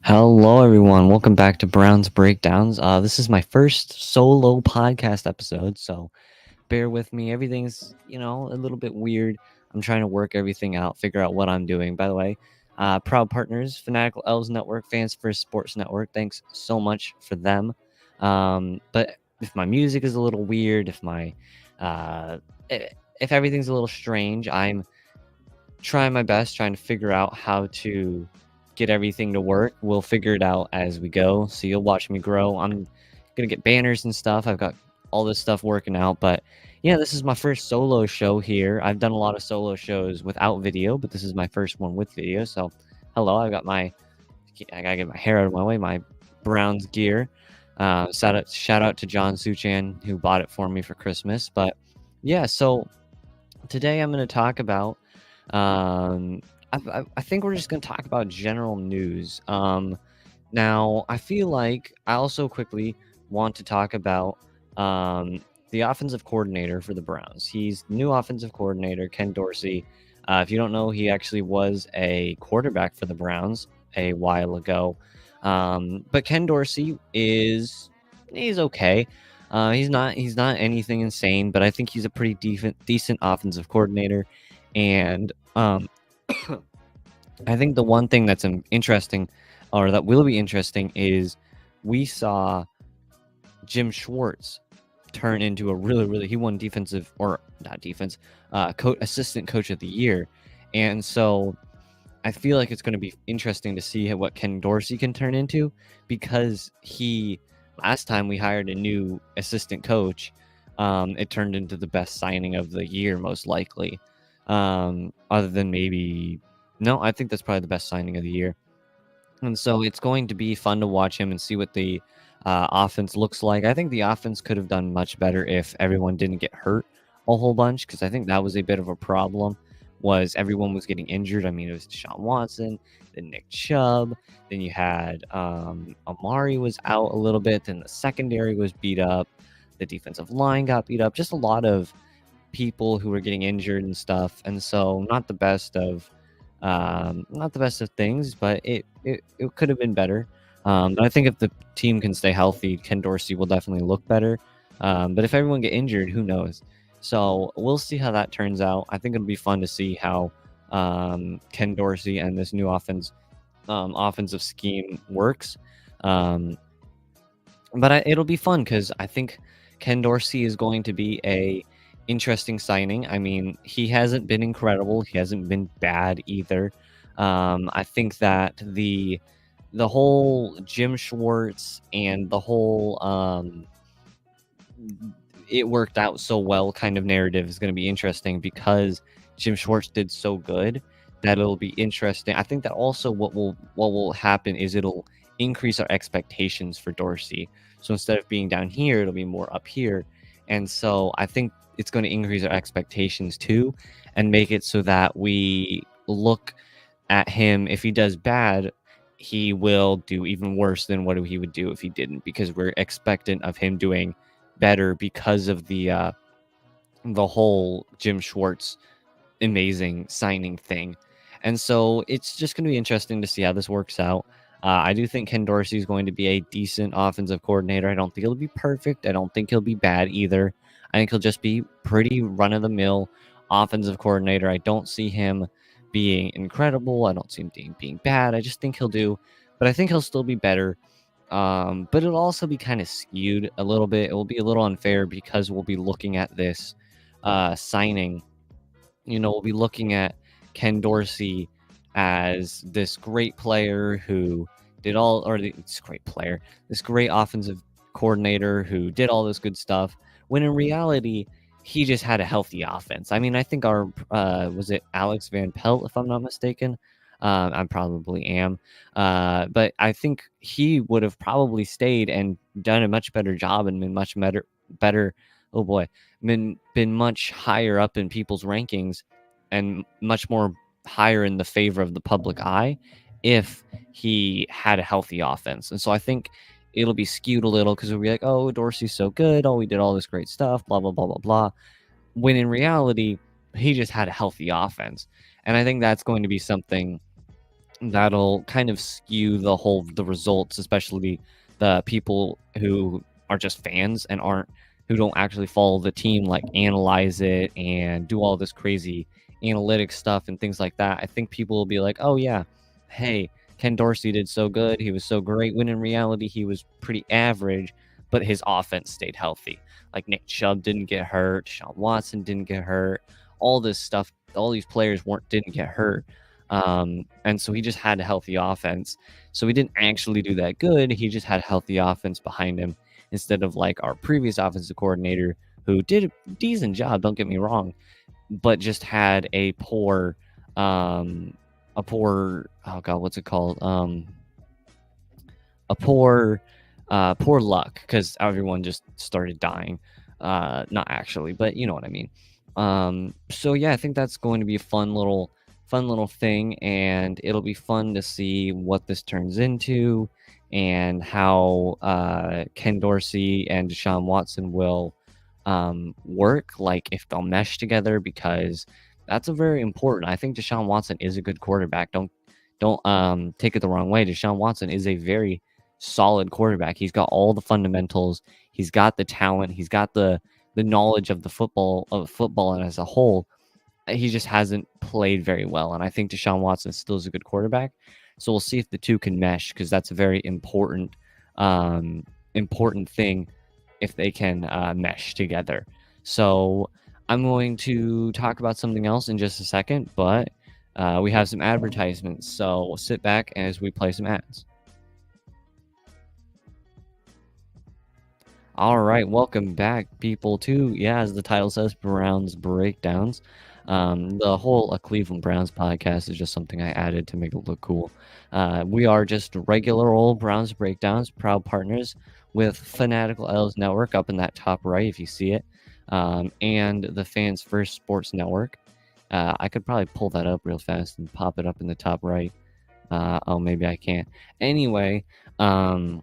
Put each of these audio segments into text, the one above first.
Hello, everyone. Welcome back to Brown's Breakdowns. This is my first solo podcast episode, so bear with me. Everything's, a little bit weird. I'm trying to work everything out, figure out what I'm doing. By the way, proud partners, Fanatical Elves Network, Fans First Sports Network. Thanks so much for them. But if my music is a little weird, uh, if everything's a little strange, I'm trying my best, trying to figure out how to get everything to work. We'll figure it out as we go. So you'll watch me grow. I'm gonna get banners and stuff. I've got all this stuff working out. But yeah, this is my first solo show here. I've done a lot of solo shows without video, but this is my first one with video. So hello, I gotta get my hair out of my way, my Browns gear. Shout out to John Suchan who bought it for me for Christmas. But yeah, so today I'm going to talk about um, I think we're just going to talk about general news. Now, I feel like I also quickly want to talk about um, the offensive coordinator for the Browns. He's the new offensive coordinator, Ken Dorsey. If you don't know, he actually was a quarterback for the Browns a while ago. But Ken Dorsey he's okay. He's not anything insane, but I think he's a pretty decent offensive coordinator. And I think the one thing that's interesting, or that will be interesting, is we saw Jim Schwartz turn into a really he won defensive, or not defense, assistant coach of the year. And so I feel like it's going to be interesting to see what Ken Dorsey can turn into, because last time we hired a new assistant coach, it turned into the best signing of the year, most likely. Other than maybe, no, I think that's probably the best signing of the year. And so it's going to be fun to watch him and see what the offense looks like. I think the offense could have done much better if everyone didn't get hurt a whole bunch, because I think that was a bit of a problem, was everyone was getting injured. I mean, it was Deshaun Watson, then Nick Chubb, then you had Amari was out a little bit, then the secondary was beat up, the defensive line got beat up, just a lot of people who were getting injured and stuff. And so not the best of things, but it could have been better. But I think if the team can stay healthy, Ken Dorsey will definitely look better. But if everyone get injured, who knows? So we'll see how that turns out. I think it'll be fun to see how Ken Dorsey and this new offensive scheme works. But it'll be fun because I think Ken Dorsey is going to be a interesting signing. I mean, he hasn't been incredible. He hasn't been bad either. I think that the whole Jim Schwartz and the whole it worked out so well kind of narrative is going to be interesting, because Jim Schwartz did so good that it'll be interesting. I think that also what will happen is it'll increase our expectations for Dorsey. So instead of being down here, it'll be more up here. And so I think it's going to increase our expectations too, and make it so that we look at him. If he does bad, he will do even worse than what he would do if he didn't, because we're expectant of him doing better because of the whole Jim Schwartz amazing signing thing. And so it's just going to be interesting to see how this works out. I do think Ken Dorsey is going to be a decent offensive coordinator. I don't think he'll be perfect. I don't think he'll be bad either. I think he'll just be pretty run-of-the-mill offensive coordinator. I don't see him being incredible. I don't see him being bad. I just think he'll do, but I think he'll still be better. But it'll also be kind of skewed a little bit. It will be a little unfair because we'll be looking at this signing. We'll be looking at Ken Dorsey as this great player who did all, or this great player, this great offensive coordinator who did all this good stuff, when in reality, he just had a healthy offense. I mean, I think was it Alex Van Pelt, if I'm not mistaken? I probably am. But I think he would have probably stayed and done a much better job and been much better. Oh boy, been much higher up in people's rankings and much more higher in the favor of the public eye if he had a healthy offense. And so I think it'll be skewed a little, because we'll be like, oh, Dorsey's so good. Oh, we did all this great stuff, blah, blah, blah, blah, blah. When in reality, he just had a healthy offense. And I think that's going to be something that'll kind of skew the results, especially the people who are just fans and who don't actually follow the team, like analyze it and do all this crazy analytic stuff and things like that. I think people will be like, oh yeah, hey, Ken Dorsey did so good, he was so great, when in reality he was pretty average, but his offense stayed healthy. Like Nick Chubb didn't get hurt, Sean Watson didn't get hurt, all this stuff, all these players didn't get hurt. And so he just had a healthy offense. So he didn't actually do that good. He just had a healthy offense behind him instead of like our previous offensive coordinator who did a decent job, don't get me wrong, but just had a poor, oh God, what's it called? A poor luck because everyone just started dying. Not actually, but you know what I mean. So yeah, I think that's going to be a fun little thing, and it'll be fun to see what this turns into and how Ken Dorsey and Deshaun Watson will work, like if they'll mesh together, because that's a very important. I think Deshaun Watson is a good quarterback. Don't take it the wrong way. Deshaun Watson is a very solid quarterback. He's got all the fundamentals. He's got the talent. He's got the knowledge of football and as a whole. He just hasn't played very well, and I think Deshaun Watson still is a good quarterback. So we'll see if the two can mesh, because that's a very important thing if they can mesh together. So I'm going to talk about something else in just a second, but we have some advertisements. So we'll sit back as we play some ads. All right, welcome back, people, to, yeah, as the title says, Browns Breakdowns. The whole Cleveland Browns podcast is just something I added to make it look cool. We are just regular old Browns Breakdowns, proud partners with Fanatical L's Network up in that top right, if you see it, and the Fans First Sports Network. I could probably pull that up real fast and pop it up in the top right. Oh, maybe I can't. Anyway, I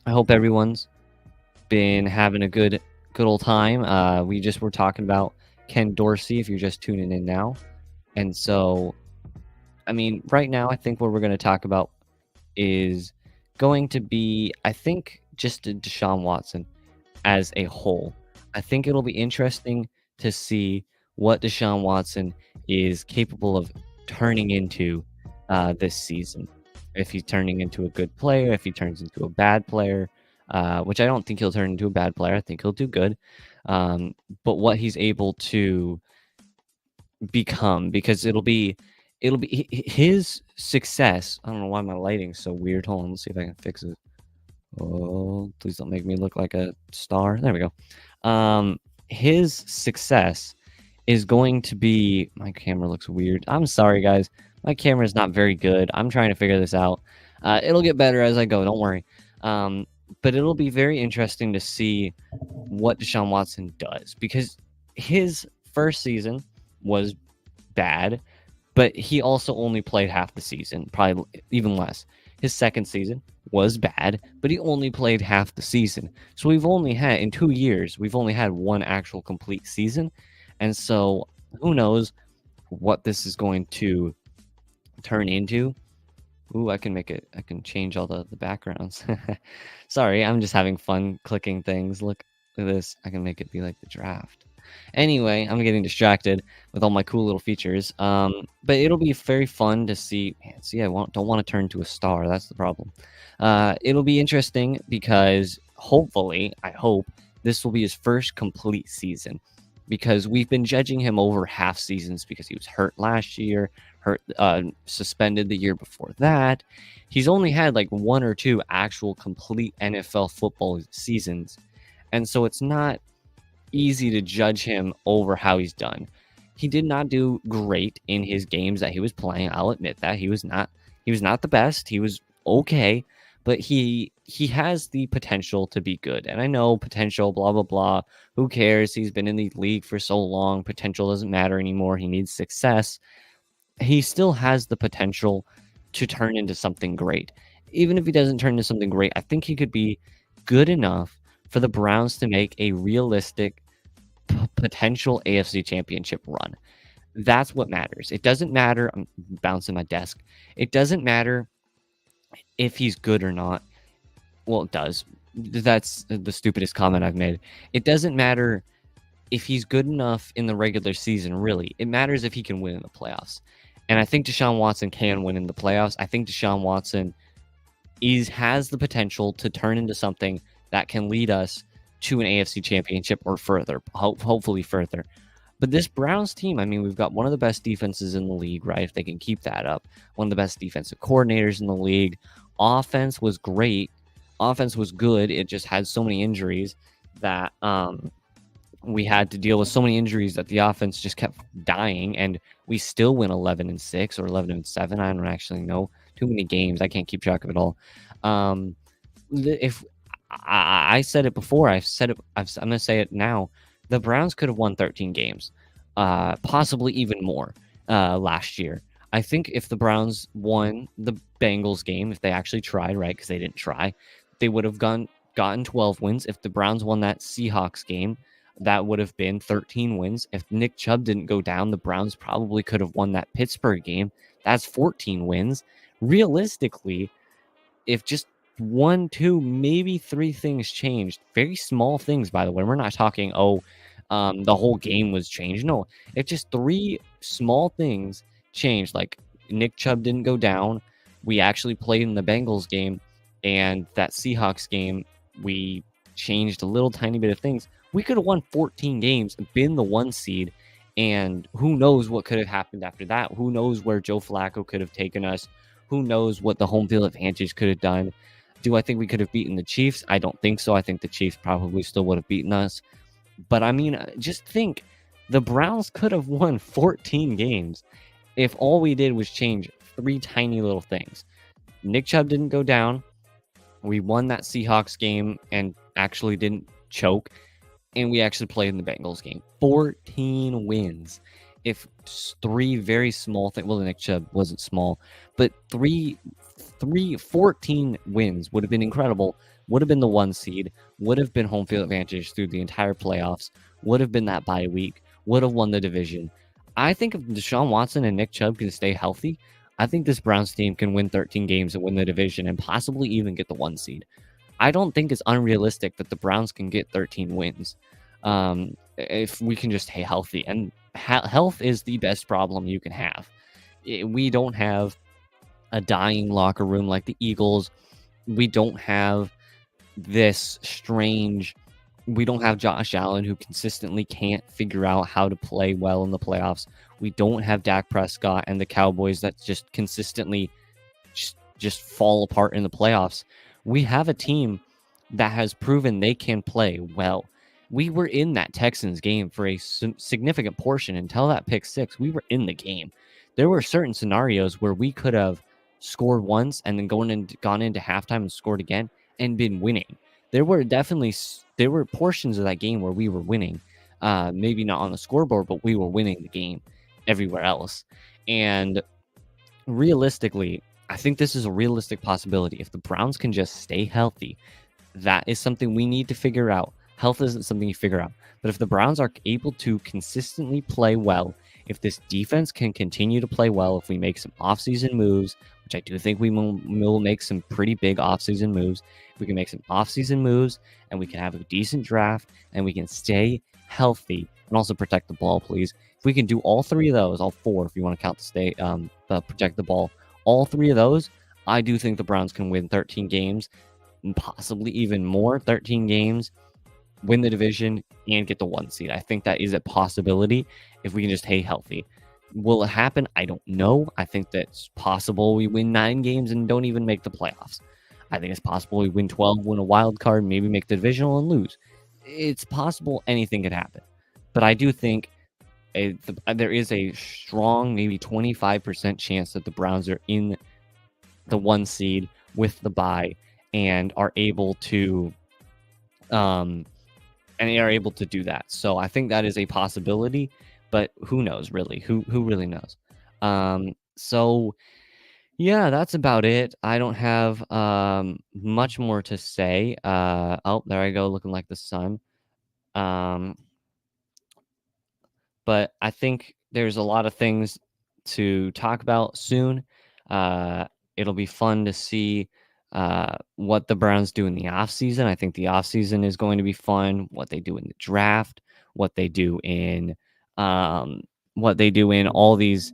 hope everyone's been having a good old time. We just were talking about Ken Dorsey, if you're just tuning in now. And so, I mean, right now, I think what we're going to talk about is going to be, I think, just Deshaun Watson as a whole. I think it'll be interesting to see what Deshaun Watson is capable of turning into this season. If he's turning into a good player, if he turns into a bad player, which I don't think he'll turn into a bad player. I think he'll do good. But what he's able to become, because it'll be his success. I don't know why my lighting's so weird. Hold on, let's see if I can fix it. Oh, please don't make me look like a star. There we go. His success is going to be, my camera looks weird. I'm sorry, guys. My camera is not very good. I'm trying to figure this out. It'll get better as I go. Don't worry. But it'll be very interesting to see what Deshaun Watson does, because his first season was bad, but he also only played half the season, probably even less. His second season was bad, but he only played half the season. So in 2 years, we've only had one actual complete season. And so who knows what this is going to turn into. Ooh, I can change all the backgrounds. Sorry, I'm just having fun clicking things. Look at this. I can make it be like the draft. Anyway, I'm getting distracted with all my cool little features. But it'll be very fun to see. Man, see, don't want to turn to a star. That's the problem. It'll be interesting because hopefully, I hope, this will be his first complete season, because we've been judging him over half seasons because he was hurt last year, suspended the year before that. He's only had like 1 or 2 actual complete NFL football seasons. And so it's not easy to judge him over how he's done. He did not do great in his games that he was playing. I'll admit that. He was not the best. He was okay, but he has the potential to be good. And I know potential, blah, blah, blah. Who cares? He's been in the league for so long. Potential doesn't matter anymore. He needs success. He still has the potential to turn into something great. Even if he doesn't turn into something great, I think he could be good enough for the Browns to make a realistic potential AFC championship run. That's what matters. It doesn't matter. I'm bouncing my desk. It doesn't matter if he's good or not. Well, it does. That's the stupidest comment I've made. It doesn't matter if he's good enough in the regular season, really. It matters if he can win in the playoffs. And I think Deshaun Watson can win in the playoffs. I think Deshaun Watson has the potential to turn into something that can lead us to an AFC championship or further, hopefully further. But this Browns team, I mean, we've got one of the best defenses in the league, right? If they can keep that up, one of the best defensive coordinators in the league. Offense was great. Offense was good. It just had so many injuries that we had to deal with so many injuries that the offense just kept dying, and we still win 11-6 or 11-7. I don't actually know. Too many games. I can't keep track of it all. If I said it before, I've said it. I'm going to say it now. The Browns could have won 13 games, possibly even more last year. I think if the Browns won the Bengals game, if they actually tried, right, because they didn't try, they would have gotten 12 wins. If the Browns won that Seahawks game, that would have been 13 wins. If Nick Chubb didn't go down, the Browns probably could have won that Pittsburgh game. That's 14 wins. Realistically, if just 1, 2, maybe 3 things changed, very small things, by the way, we're not talking, the whole game was changed. No, if just 3 small things changed, like Nick Chubb didn't go down, we actually played in the Bengals game, and that Seahawks game, we changed a little tiny bit of things, we could have won 14 games, been the 1 seed, and who knows what could have happened after that. Who knows where Joe Flacco could have taken us. Who knows what the home field advantage could have done. Do I think we could have beaten the Chiefs? I don't think so. I think the Chiefs probably still would have beaten us. But I mean, just think, the Browns could have won 14 games if all we did was change 3 tiny little things. Nick Chubb didn't go down. We won that Seahawks game and actually didn't choke. And we actually played in the Bengals game. 14 wins. If 3 very small things, well, Nick Chubb wasn't small, but 14 wins would have been incredible. Would have been the 1 seed, would have been home field advantage through the entire playoffs, would have been that bye week, would have won the division. I think if Deshaun Watson and Nick Chubb can stay healthy, I think this Browns team can win 13 games and win the division and possibly even get the 1 seed. I don't think it's unrealistic that the Browns can get 13 wins if we can just stay healthy. And health is the best problem you can have. We don't have a dying locker room like the Eagles. We don't have this strange... We don't have Josh Allen, who consistently can't figure out how to play well in the playoffs. We don't have Dak Prescott and the Cowboys that just consistently just fall apart in the playoffs. We have a team that has proven they can play well. We were in that Texans game for a significant portion until that pick 6. We were in the game. There were certain scenarios where we could have scored once and then gone into halftime and scored again and been winning. There were portions of that game where we were winning. Maybe not on the scoreboard, but we were winning the game everywhere else. And realistically, I think this is a realistic possibility. If the Browns can just stay healthy, that is something we need to figure out. Health isn't something you figure out. But if the Browns are able to consistently play well, if this defense can continue to play well, if we make some offseason moves, which I do think we will make some pretty big offseason moves, if we can make some offseason moves and we can have a decent draft and we can stay healthy and also protect the ball, please. If we can do all 3 of those, all 4, if you want to count protect the ball, all 3 of those, I do think the Browns can win 13 games, and possibly even more, 13 games, win the division, and get the 1 seed. I think that is a possibility if we can just stay healthy. Will it happen? I don't know. I think that's possible we win 9 games and don't even make the playoffs. I think it's possible we win 12, win a wild card, maybe make the divisional and lose. It's possible anything could happen. But I do think there is a strong, maybe 25% chance that the Browns are in the 1 seed with the bye and are able to do that. So I think that is a possibility, but who knows, really? Who really knows? So yeah, that's about it. I don't have much more to say. Oh, there I go, looking like the sun. But I think there's a lot of things to talk about soon. It'll be fun to see what the Browns do in the offseason. I think the offseason is going to be fun. What they do in the draft, what they do in all these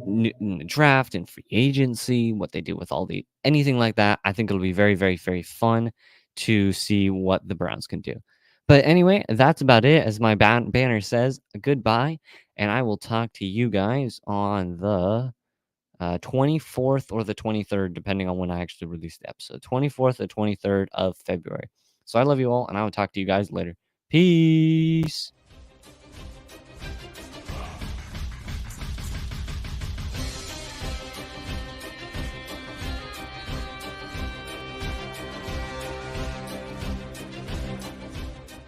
in the draft and free agency, what they do with all the anything like that. I think it'll be very, very, very fun to see what the Browns can do. But anyway, that's about it. As my banner says, goodbye, and I will talk to you guys on the 24th or the 23rd, depending on when I actually release the episode. 24th or 23rd of February. So I love you all, and I will talk to you guys later. Peace.